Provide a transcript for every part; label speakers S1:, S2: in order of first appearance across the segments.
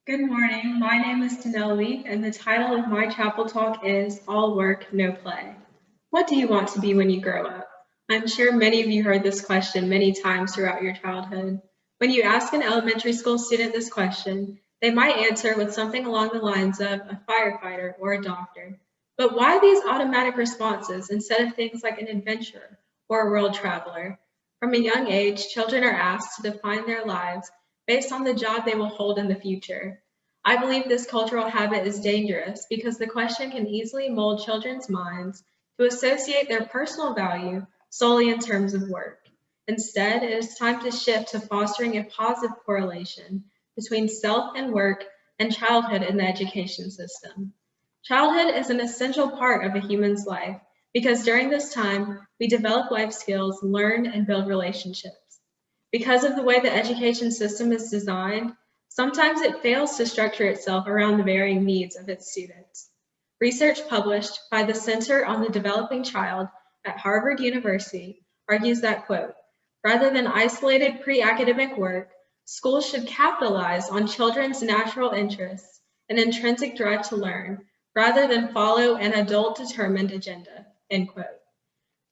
S1: Good morning. My name is Danelle Leaf, and the title of my chapel talk is All Work, No Play. What do you want to be when you grow up? I'm sure many of you heard this question many times throughout your childhood. When you ask an elementary school student this question, they might answer with something along the lines of a firefighter or a doctor. But why these automatic responses instead of things like an adventurer or a world traveler? From a young age, children are asked to define their lives based on the job they will hold in the future. I believe this cultural habit is dangerous because the question can easily mold children's minds to associate their personal value solely in terms of work. Instead, it is time to shift to fostering a positive correlation between self and work and childhood in the education system. Childhood is an essential part of a human's life because during this time, we develop life skills, learn, and build relationships. Because of the way the education system is designed, sometimes it fails to structure itself around the varying needs of its students. Research published by the Center on the Developing Child at Harvard University argues that, quote, rather than isolated pre-academic work, schools should capitalize on children's natural interests and intrinsic drive to learn, rather than follow an adult-determined agenda, end quote.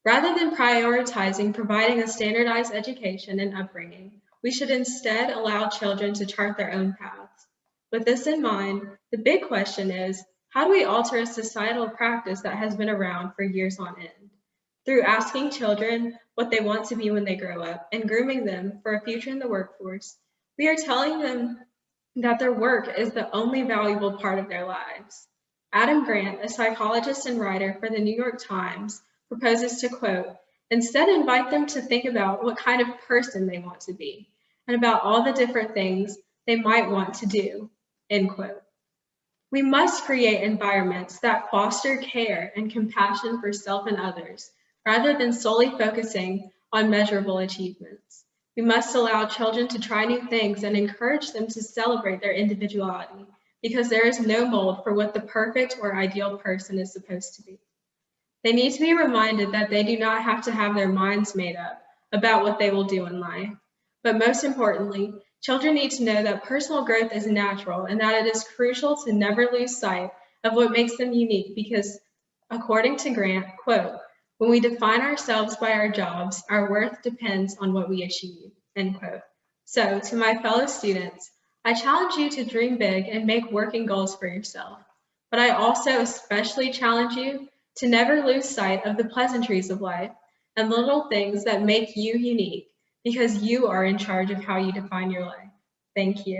S1: Rather than prioritizing providing a standardized education and upbringing, we should instead allow children to chart their own paths. With this in mind, the big question is, how do we alter a societal practice that has been around for years on end? Through asking children what they want to be when they grow up and grooming them for a future in the workforce, we are telling them that their work is the only valuable part of their lives. Adam Grant, a psychologist and writer for the New York Times, proposes to, quote, instead invite them to think about what kind of person they want to be and about all the different things they might want to do, end quote. We must create environments that foster care and compassion for self and others, rather than solely focusing on measurable achievements. We must allow children to try new things and encourage them to celebrate their individuality, because there is no mold for what the perfect or ideal person is supposed to be. They need to be reminded that they do not have to have their minds made up about what they will do in life. But most importantly, children need to know that personal growth is natural and that it is crucial to never lose sight of what makes them unique because, according to Grant, quote, when we define ourselves by our jobs, our worth depends on what we achieve, end quote. So, to my fellow students, I challenge you to dream big and make working goals for yourself. But I also especially challenge you to never lose sight of the pleasantries of life and little things that make you unique because you are in charge of how you define your life. Thank you.